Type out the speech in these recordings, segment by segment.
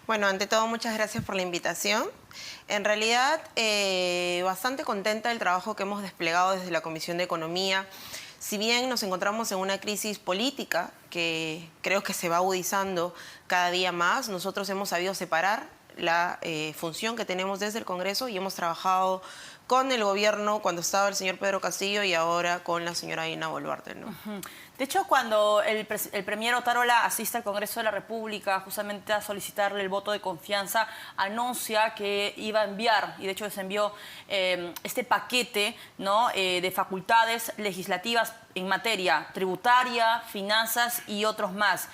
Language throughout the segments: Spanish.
Bueno, ante todo, muchas gracias por la invitación. En realidad, bastante contenta del trabajo que hemos desplegado desde la Comisión de Economía. Si bien nos encontramos en una crisis política que creo que se va agudizando cada día más, nosotros hemos sabido separar la función que tenemos desde el Congreso y hemos trabajado con el gobierno cuando estaba el señor Pedro Castillo y ahora con la señora Dina Boluarte, ¿no? De hecho, cuando el premier Otárola asiste al Congreso de la República justamente a solicitarle el voto de confianza, anuncia que iba a enviar, y de hecho se envió este paquete, ¿no?, de facultades legislativas en materia tributaria, finanzas y otros más.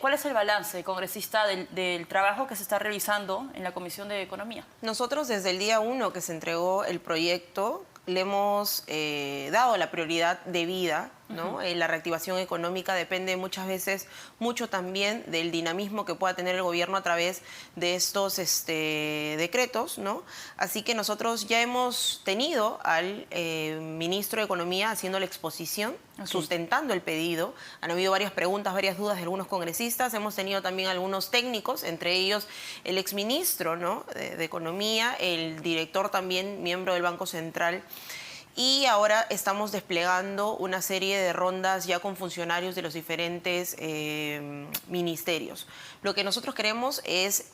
¿Cuál es el balance, congresista, del trabajo que se está realizando en la Comisión de Economía? Nosotros desde el día 1 que se entregó el proyecto le hemos dado la prioridad debida, ¿no? La reactivación económica depende muchas veces mucho también del dinamismo que pueda tener el gobierno a través de estos decretos, ¿no? Así que nosotros ya hemos tenido al ministro de Economía haciendo la exposición, sustentando el pedido. Han habido varias preguntas, varias dudas de algunos congresistas. Hemos tenido también algunos técnicos, entre ellos el exministro, ¿no?, de Economía, el director también, miembro del Banco Central. Y ahora estamos desplegando una serie de rondas ya con funcionarios de los diferentes ministerios. Lo que nosotros queremos es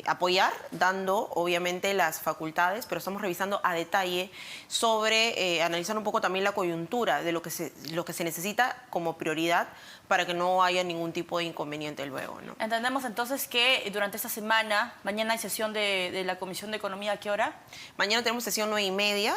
apoyar, dando obviamente las facultades, pero estamos revisando a detalle sobre, analizando un poco también la coyuntura de lo que se necesita como prioridad para que no haya ningún tipo de inconveniente luego, ¿no? Entendemos entonces que durante esta semana, mañana hay sesión de la Comisión de Economía, ¿a qué hora? Mañana tenemos sesión 9:30.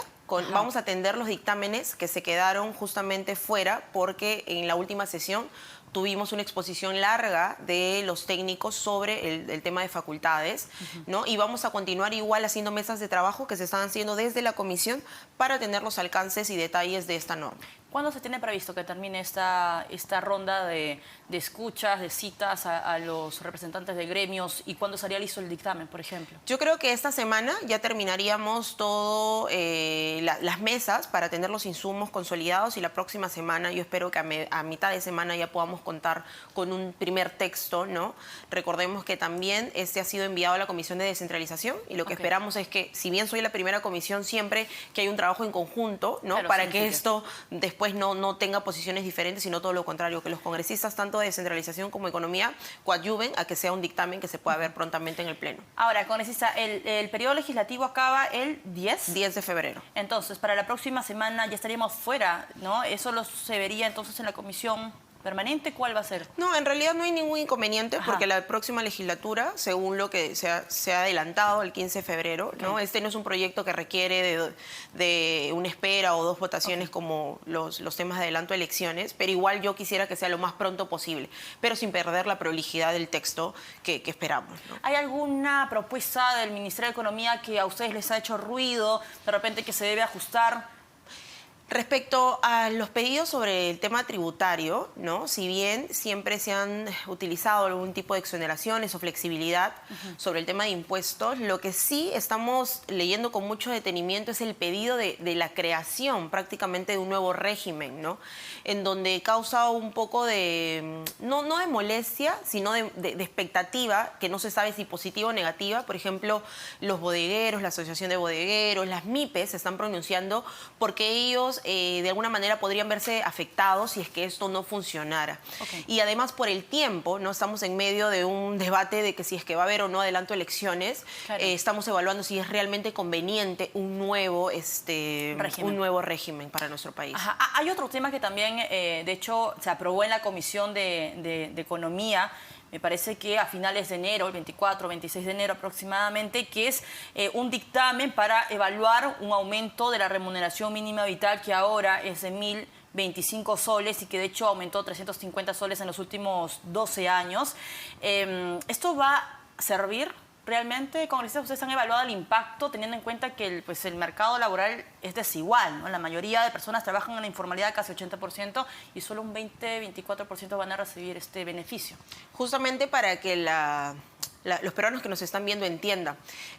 Vamos a atender los dictámenes que se quedaron justamente fuera porque en la última sesión tuvimos una exposición larga de los técnicos sobre el tema de facultades, ¿no? Y vamos a continuar igual haciendo mesas de trabajo que se están haciendo desde la comisión para tener los alcances y detalles de esta norma. ¿Cuándo se tiene previsto que termine esta ronda de escuchas, de citas a los representantes de gremios, y cuándo estaría listo el dictamen, por ejemplo? Yo creo que esta semana ya terminaríamos todo las mesas para tener los insumos consolidados, y la próxima semana yo espero que a mitad de semana ya podamos contar con un primer texto, ¿no? Recordemos que también este ha sido enviado a la Comisión de Descentralización y lo que esperamos es que, si bien soy la primera comisión, siempre que hay un trabajo en conjunto, ¿no? Claro, para que esto después no tenga posiciones diferentes, sino todo lo contrario, que los congresistas, tanto de Descentralización como Economía, coadyuven a que sea un dictamen que se pueda ver prontamente en el Pleno. Ahora, congresista, el periodo legislativo acaba el 10. 10 de febrero. Entonces, para la próxima semana ya estaríamos fuera, ¿no? Eso se vería entonces en la comisión permanente. ¿Cuál va a ser? No, en realidad no hay ningún inconveniente porque la próxima legislatura, según lo que se ha adelantado el 15 de febrero, ¿no? Este no es un proyecto que requiere de una espera o 2 votaciones como los temas de adelanto de elecciones, pero igual yo quisiera que sea lo más pronto posible, pero sin perder la prolijidad del texto que esperamos, ¿no? ¿Hay alguna propuesta del Ministerio de Economía que a ustedes les ha hecho ruido, de repente que se debe ajustar? Respecto a los pedidos sobre el tema tributario, ¿no? Si bien siempre se han utilizado algún tipo de exoneraciones o flexibilidad sobre el tema de impuestos, lo que sí estamos leyendo con mucho detenimiento es el pedido de la creación prácticamente de un nuevo régimen, ¿no? En donde causa un poco de, no de molestia, sino de expectativa, que no se sabe si positiva o negativa. Por ejemplo, los bodegueros, la Asociación de Bodegueros, las MIPES se están pronunciando porque ellos de alguna manera podrían verse afectados si es que esto no funcionara. Y además por el tiempo, ¿no? Estamos en medio de un debate de que si es que va a haber o no adelanto de elecciones. Claro. Estamos evaluando si es realmente conveniente un nuevo régimen para nuestro país. Hay otro tema que también, de hecho, se aprobó en la Comisión de Economía. Me parece que a finales de enero, el 24, 26 de enero aproximadamente, que es un dictamen para evaluar un aumento de la remuneración mínima vital, que ahora es de 1.025 soles y que de hecho aumentó 350 soles en los últimos 12 años. ¿Esto va a servir realmente, congresistas? ¿Ustedes han evaluado el impacto teniendo en cuenta que el mercado laboral es desigual, ¿no? La mayoría de personas trabajan en la informalidad, casi 80%, y solo un 20-24% van a recibir este beneficio? Justamente para que los peruanos que nos están viendo entiendan.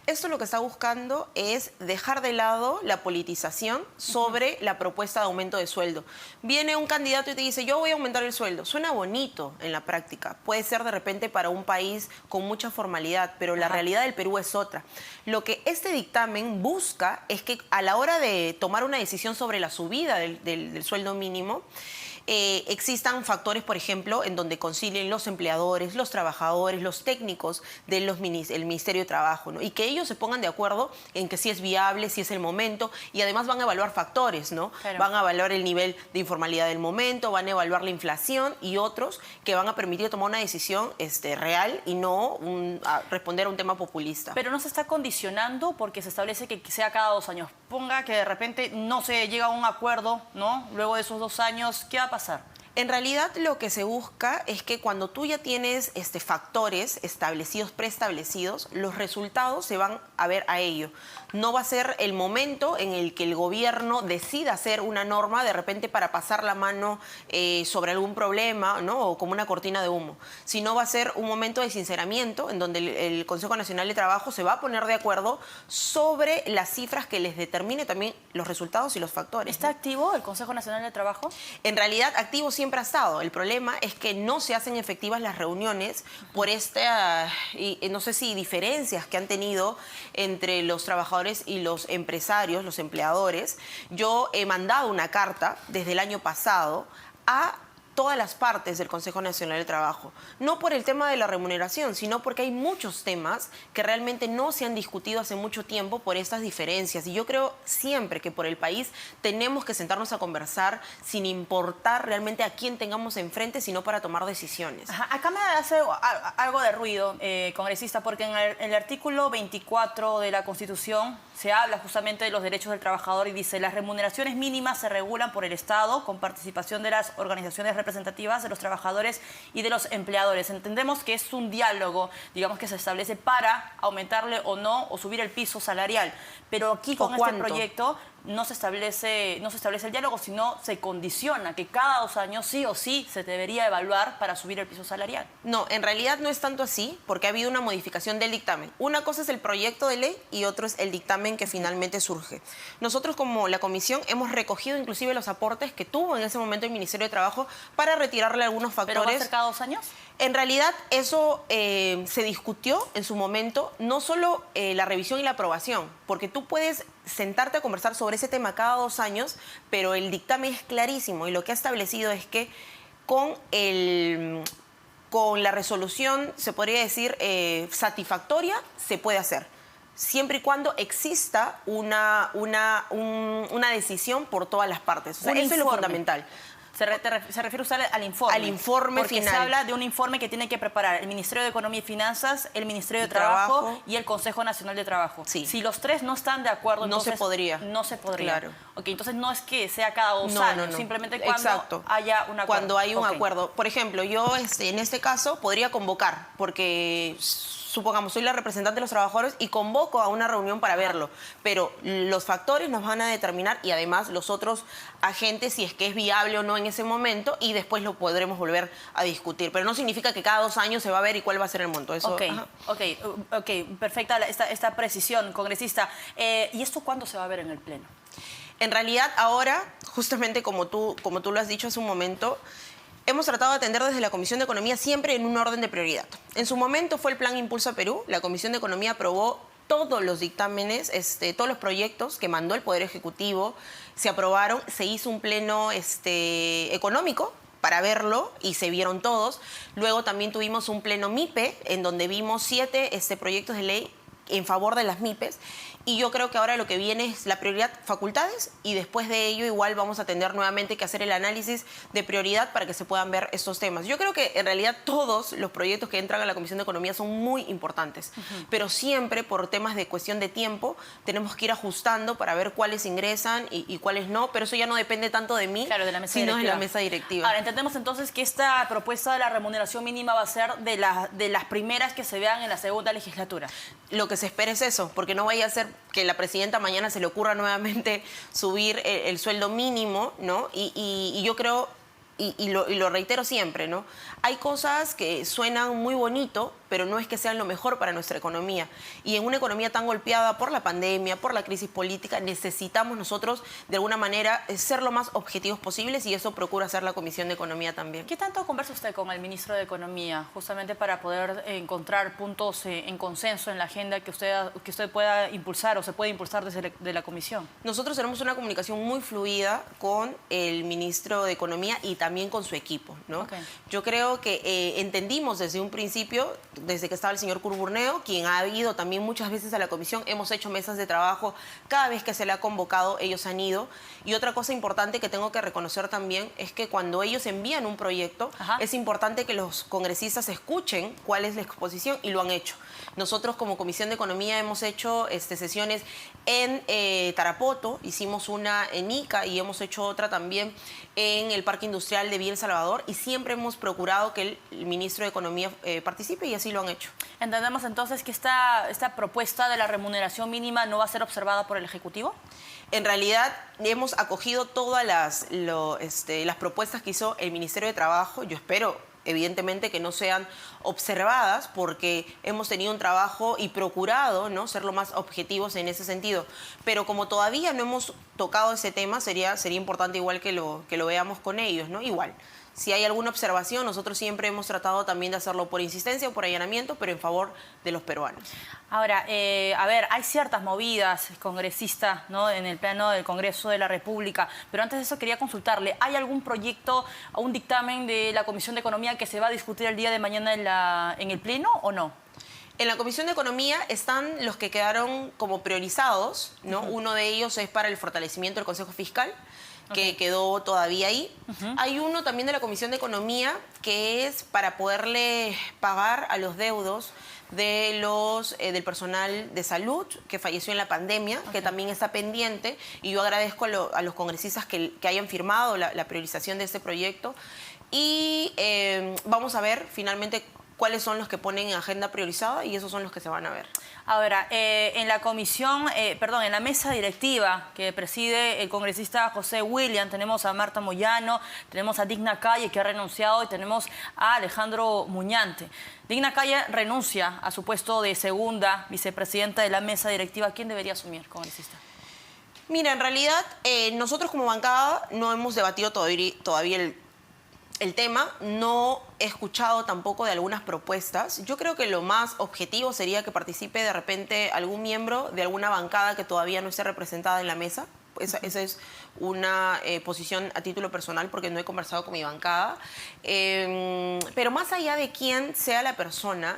Esto lo que está buscando es dejar de lado la politización sobre la propuesta de aumento de sueldo. Viene un candidato y te dice, yo voy a aumentar el sueldo. Suena bonito en la práctica. Puede ser de repente para un país con mucha formalidad, pero la realidad del Perú es otra. Lo que este dictamen busca es que a la hora de tomar una decisión sobre la subida del sueldo mínimo, existan factores, por ejemplo, en donde concilien los empleadores, los trabajadores, los técnicos del Ministerio de Trabajo, ¿no? Y que ellos se pongan de acuerdo en que sí es viable, sí es el momento, y además van a evaluar factores, ¿no? Claro. Van a evaluar el nivel de informalidad del momento, van a evaluar la inflación y otros que van a permitir tomar una decisión real y no responder a un tema populista. Pero no se está condicionando porque se establece que sea cada 2 años. Ponga que de repente no se llega a un acuerdo, ¿no? Luego de esos 2 años, ¿qué va a pasar? En realidad lo que se busca es que cuando tú ya tienes factores establecidos, preestablecidos, los resultados se van a ver a ello. No va a ser el momento en el que el gobierno decida hacer una norma de repente para pasar la mano sobre algún problema, ¿no? O como una cortina de humo, sino va a ser un momento de sinceramiento en donde el Consejo Nacional de Trabajo se va a poner de acuerdo sobre las cifras que les determine también los resultados y los factores. ¿Está activo el Consejo Nacional de Trabajo? En realidad, activo siempre ha estado. El problema es que no se hacen efectivas las reuniones por no sé si diferencias que han tenido entre los trabajadores y los empresarios, los empleadores. Yo he mandado una carta desde el año pasado a todas las partes del Consejo Nacional de Trabajo, no por el tema de la remuneración, sino porque hay muchos temas que realmente no se han discutido hace mucho tiempo por estas diferencias. Y yo creo siempre que por el país tenemos que sentarnos a conversar sin importar realmente a quién tengamos enfrente, sino para tomar decisiones. Ajá. Acá me hace algo de ruido, congresista, porque en el artículo 24 de la Constitución se habla justamente de los derechos del trabajador y dice: las remuneraciones mínimas se regulan por el Estado con participación de las organizaciones representativas de los trabajadores y de los empleadores. Entendemos que es un diálogo, digamos, que se establece para aumentarle o no o subir el piso salarial, pero aquí con este proyecto no se establece el diálogo, sino se condiciona que cada 2 años sí o sí se debería evaluar para subir el piso salarial. No, en realidad no es tanto así, porque ha habido una modificación del dictamen. Una cosa es el proyecto de ley y otro es el dictamen que finalmente surge. Nosotros, como la comisión, hemos recogido inclusive los aportes que tuvo en ese momento el Ministerio de Trabajo para retirarle algunos factores. ¿Pero va a ser cada 2 años? En realidad eso se discutió en su momento, no solo la revisión y la aprobación, porque tú puedes sentarte a conversar sobre ese tema cada 2 años, pero el dictamen es clarísimo y lo que ha establecido es que con la resolución, se podría decir, satisfactoria, se puede hacer, siempre y cuando exista una decisión por todas las partes. O sea, eso es lo fundamental. Se refiere usted al informe. Al informe porque final. Se habla de un informe que tiene que preparar el Ministerio de Economía y Finanzas, el Ministerio de Trabajo y el Consejo Nacional de Trabajo. Sí. Si los tres no están de acuerdo, no entonces se podría. No se podría. Claro. Ok, entonces no es que sea cada 2 años, no. Simplemente cuando Exacto. haya un acuerdo. Cuando hay un acuerdo. Por ejemplo, yo en este caso podría convocar, porque supongamos, soy la representante de los trabajadores y convoco a una reunión para verlo, pero los factores nos van a determinar y además los otros agentes si es que es viable o no en ese momento y después lo podremos volver a discutir. Pero no significa que cada 2 años se va a ver y cuál va a ser el monto. Eso, ok, perfecta esta precisión, congresista. ¿Y esto cuándo se va a ver en el Pleno? En realidad ahora, justamente como tú lo has dicho hace un momento, hemos tratado de atender desde la Comisión de Economía siempre en un orden de prioridad. En su momento fue el Plan Impulsa Perú. La Comisión de Economía aprobó todos los dictámenes, todos los proyectos que mandó el Poder Ejecutivo, se aprobaron, se hizo un pleno económico para verlo y se vieron todos. Luego también tuvimos un pleno MIPE en donde vimos 7 proyectos de ley en favor de las MIPES. Y yo creo que ahora lo que viene es la prioridad facultades y después de ello igual vamos a tener nuevamente que hacer el análisis de prioridad para que se puedan ver estos temas. Yo creo que en realidad todos los proyectos que entran a la Comisión de Economía son muy importantes, pero siempre por temas de cuestión de tiempo tenemos que ir ajustando para ver cuáles ingresan y cuáles no, pero eso ya no depende tanto de mí, claro, de la mesa sino directiva. de la mesa directiva. Ahora, entendemos entonces que esta propuesta de la remuneración mínima va a ser de las primeras que se vean en la segunda legislatura. Lo que se espera es eso, porque no vaya a ser que la presidenta mañana se le ocurra nuevamente subir el sueldo mínimo, ¿no? Y yo creo, y lo reitero siempre, ¿no? Hay cosas que suenan muy bonito, pero no es que sean lo mejor para nuestra economía. Y en una economía tan golpeada por la pandemia, por la crisis política, necesitamos nosotros, de alguna manera, ser lo más objetivos posibles, y eso procura hacer la Comisión de Economía también. ¿Qué tanto conversa usted con el ministro de Economía, justamente para poder encontrar puntos en consenso en la agenda que usted pueda impulsar o se puede impulsar desde de la Comisión? Nosotros tenemos una comunicación muy fluida con el ministro de Economía y también con su equipo, ¿no? Okay. Yo creo que entendimos desde un principio, desde que estaba el señor Curburneo, quien ha ido también muchas veces a la comisión, hemos hecho mesas de trabajo, cada vez que se le ha convocado ellos han ido. Y otra cosa importante que tengo que reconocer también es que cuando ellos envían un proyecto, es importante que los congresistas escuchen cuál es la exposición, y lo han hecho. Nosotros como Comisión de Economía hemos hecho sesiones en Tarapoto, hicimos una en Ica y hemos hecho otra también en el Parque Industrial de Villa El Salvador, y siempre hemos procurado que el ministro de Economía participe, y así lo han hecho. ¿Entendemos entonces que esta propuesta de la remuneración mínima no va a ser observada por el Ejecutivo? En realidad hemos acogido todas las propuestas que hizo el Ministerio de Trabajo. Yo espero, evidentemente, que no sean observadas, porque hemos tenido un trabajo y procurado, ¿no?, ser lo más objetivos en ese sentido. Pero como todavía no hemos tocado ese tema, sería importante igual que lo veamos con ellos, ¿no? Igual. Si hay alguna observación, nosotros siempre hemos tratado también de hacerlo por insistencia o por allanamiento, pero en favor de los peruanos. Ahora, a ver, hay ciertas movidas congresistas, ¿no?, en el plano del Congreso de la República, pero antes de eso quería consultarle, ¿hay algún proyecto o un dictamen de la Comisión de Economía que se va a discutir el día de mañana en el Pleno o no? En la Comisión de Economía están los que quedaron como priorizados, ¿no? Uno de ellos es para el fortalecimiento del Consejo Fiscal, que quedó todavía ahí. Hay uno también de la Comisión de Economía que es para poderle pagar a los deudos de del personal de salud que falleció en la pandemia, que también está pendiente, y yo agradezco a los congresistas que hayan firmado la priorización de este proyecto. Y vamos a ver finalmente cuáles son los que ponen en agenda priorizada, y esos son los que se van a ver. Ahora, en la comisión, en la mesa directiva que preside el congresista José William, tenemos a Marta Moyano, tenemos a Digna Calle, que ha renunciado, y tenemos a Alejandro Muñante. Digna Calle renuncia a su puesto de segunda vicepresidenta de la mesa directiva. ¿Quién debería asumir, congresista? Mira, en realidad, nosotros como bancada no hemos debatido todavía el tema, no he escuchado tampoco de algunas propuestas. Yo creo que lo más objetivo sería que participe de repente algún miembro de alguna bancada que todavía no esté representada en la mesa. Esa es una posición a título personal, porque no he conversado con mi bancada. Pero más allá de quién sea la persona,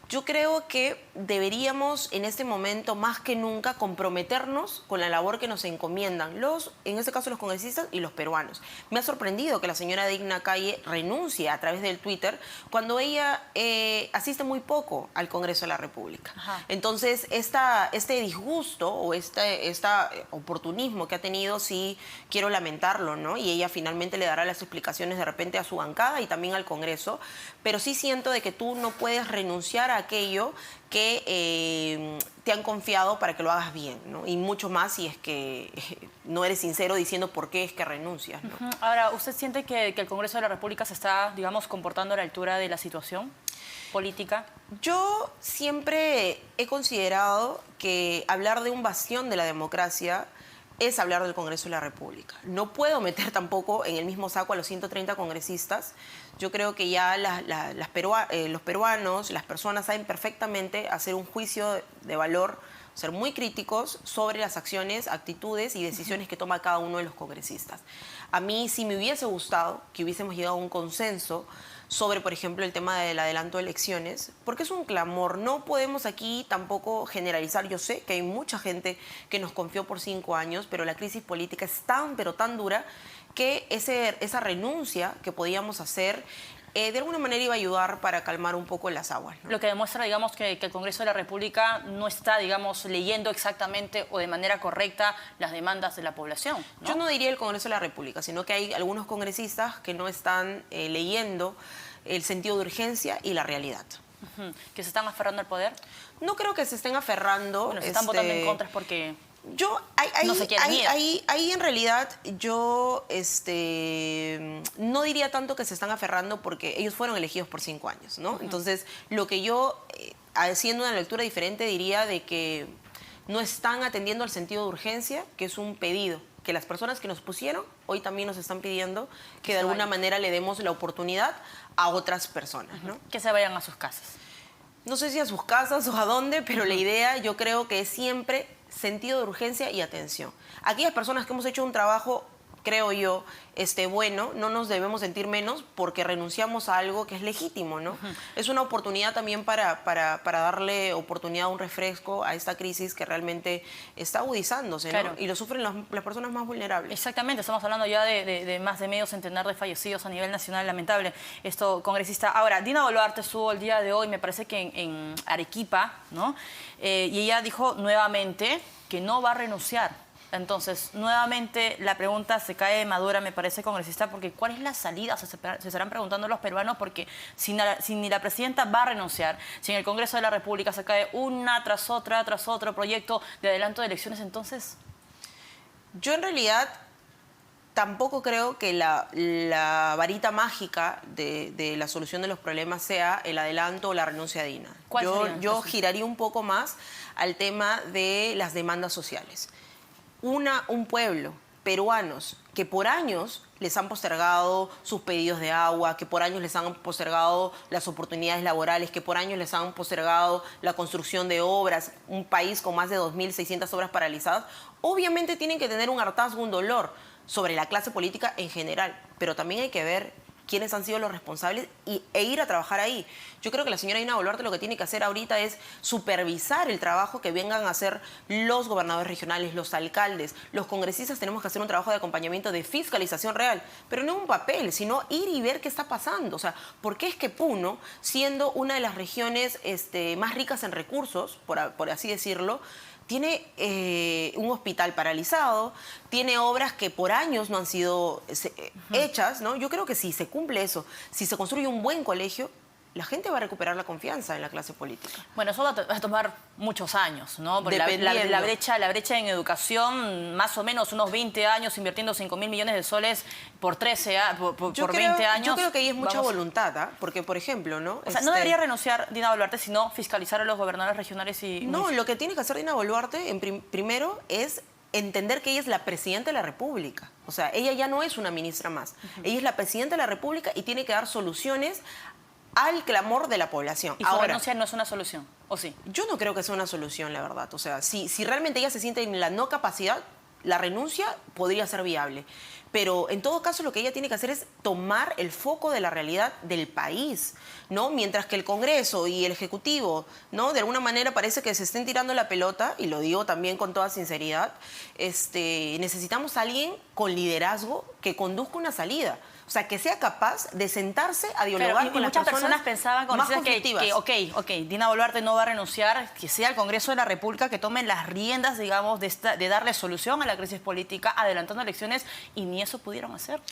yo creo que deberíamos en este momento más que nunca comprometernos con la labor que nos encomiendan en este caso los congresistas y los peruanos. Me ha sorprendido que la señora Digna Calle renuncie a través del Twitter cuando ella asiste muy poco al Congreso de la República. Entonces, este disgusto o este oportunismo que ha tenido, sí quiero lamentarlo, ¿no? Y ella finalmente le dará las explicaciones de repente a su bancada y también al Congreso, pero sí siento de que tú no puedes renunciar a aquello que te han confiado para que lo hagas bien, ¿no? Y mucho más si es que no eres sincero diciendo por qué es que renuncias, ¿no? Ahora, ¿usted siente que el Congreso de la República se está, digamos, comportando a la altura de la situación política? Yo siempre he considerado que hablar de un bastión de la democracia es hablar del Congreso de la República. No puedo meter tampoco en el mismo saco a los 130 congresistas. Yo creo que ya los peruanos, las personas saben perfectamente hacer un juicio de valor, ser muy críticos sobre las acciones, actitudes y decisiones que toma cada uno de los congresistas. A mí sí me hubiese gustado que hubiésemos llegado a un consenso sobre, por ejemplo, el tema del adelanto de elecciones, porque es un clamor. No podemos aquí tampoco generalizar. Yo sé que hay mucha gente que nos confió por 5 años, pero la crisis política es pero tan dura que esa renuncia que podíamos hacer de alguna manera iba a ayudar para calmar un poco las aguas, ¿no? Lo que demuestra, digamos, que el Congreso de la República no está, digamos, leyendo exactamente o de manera correcta las demandas de la población, ¿no? Yo no diría el Congreso de la República, sino que hay algunos congresistas que no están leyendo el sentido de urgencia y la realidad. ¿Que se están aferrando al poder? No creo que se estén aferrando. Bueno, se están votando en contra porque No se quieren ir. Ahí en realidad yo no diría tanto que se están aferrando porque ellos fueron elegidos por 5 años, ¿no? Entonces, lo que yo, haciendo una lectura diferente, diría de que no están atendiendo al sentido de urgencia, que es un pedido, que las personas que nos pusieron hoy también nos están pidiendo que de alguna manera le demos la oportunidad a otras personas, ¿no? Que se vayan a sus casas. No sé si a sus casas o a dónde, pero la idea yo creo que es siempre sentido de urgencia y atención. Aquellas personas que hemos hecho un trabajo, creo yo, bueno, no nos debemos sentir menos porque renunciamos a algo que es legítimo, ¿no? Es una oportunidad también para darle oportunidad, un refresco a esta crisis que realmente está agudizándose, ¿no? Claro. Y lo sufren las personas más vulnerables. Exactamente, estamos hablando ya de más de medio centenar de fallecidos a nivel nacional, lamentable esto, congresista. Ahora, Dina Boluarte estuvo el día de hoy, me parece que en Arequipa, ¿no? Y ella dijo nuevamente que no va a renunciar. Entonces, nuevamente la pregunta se cae madura, me parece, congresista, porque ¿cuál es la salida? O sea, se estarán preguntando los peruanos porque si ni la presidenta va a renunciar, si en el Congreso de la República se cae una tras otro proyecto de adelanto de elecciones, entonces... Yo en realidad tampoco creo que la varita mágica de la solución de los problemas sea el adelanto o la renuncia a Dina. ¿Cuál sería? Yo giraría un poco más al tema de las demandas sociales. Un pueblo, peruanos, que por años les han postergado sus pedidos de agua, que por años les han postergado las oportunidades laborales, que por años les han postergado la construcción de obras, un país con más de 2.600 obras paralizadas, obviamente tienen que tener un hartazgo, un dolor sobre la clase política en general, pero también hay que ver quiénes han sido los responsables e ir a trabajar ahí. Yo creo que la señora Dina Boluarte lo que tiene que hacer ahorita es supervisar el trabajo que vengan a hacer los gobernadores regionales, los alcaldes, los congresistas. Tenemos que hacer un trabajo de acompañamiento, de fiscalización real, pero no en un papel, sino ir y ver qué está pasando. O sea, ¿por qué es que Puno, siendo una de las regiones más ricas en recursos, por así decirlo, tiene un hospital paralizado, tiene obras que por años no han sido hechas, ¿no? Yo creo que si se cumple eso, si se construye un buen colegio, la gente va a recuperar la confianza en la clase política. Bueno, eso va a tomar muchos años, ¿no? Porque la brecha en educación, más o menos unos 20 años invirtiendo 5.000 millones de soles por 20 años. Yo creo que ahí es mucha voluntad, ¿eh? Porque, por ejemplo, ¿no? O sea, no debería renunciar Dina Boluarte, sino fiscalizar a los gobernadores regionales y... No, lo que tiene que hacer Dina Boluarte, primero, es entender que ella es la presidenta de la República. O sea, ella ya no es una ministra más. Ella es la presidenta de la República y tiene que dar soluciones al clamor de la población. ¿Y su renuncia no es una solución? ¿O sí? Yo no creo que sea una solución, la verdad. O sea, si realmente ella se siente en la no capacidad, la renuncia podría ser viable. Pero en todo caso lo que ella tiene que hacer es tomar el foco de la realidad del país, ¿no? Mientras que el Congreso y el Ejecutivo, ¿no? De alguna manera parece que se estén tirando la pelota, y lo digo también con toda sinceridad, necesitamos a alguien con liderazgo que conduzca una salida. O sea, que sea capaz de sentarse a dialogar con las personas pensaban más conflictivas. que Dina Boluarte no va a renunciar, que sea el Congreso de la República que tome las riendas, digamos, de darle solución a la crisis política, adelantando elecciones, y ni eso pudieron hacer.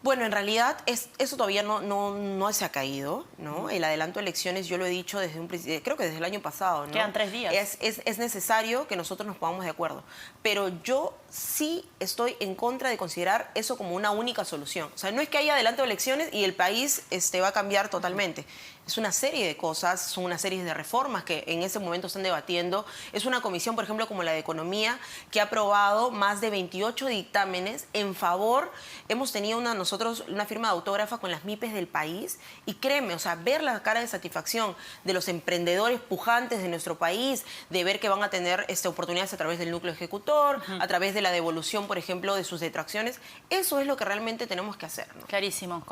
Bueno, en realidad eso todavía no se ha caído, ¿no? El adelanto de elecciones, yo lo he dicho desde un principio, creo que desde el año pasado, ¿no? Quedan 3 días. Es necesario que nosotros nos pongamos de acuerdo. Pero yo sí estoy en contra de considerar eso como una única solución. O sea, no es que haya adelanto de elecciones y el país va a cambiar totalmente. Es una serie de cosas, son una serie de reformas que en ese momento están debatiendo. Es una comisión, por ejemplo, como la de Economía, que ha aprobado más de 28 dictámenes en favor. Hemos tenido nosotros una firma de autógrafa con las MIPES del país y créeme, o sea, ver la cara de satisfacción de los emprendedores pujantes de nuestro país, de ver que van a tener oportunidades a través del núcleo ejecutor, a través de la devolución, por ejemplo, de sus detracciones, eso es lo que realmente tenemos que hacer, ¿no? Clarísimo.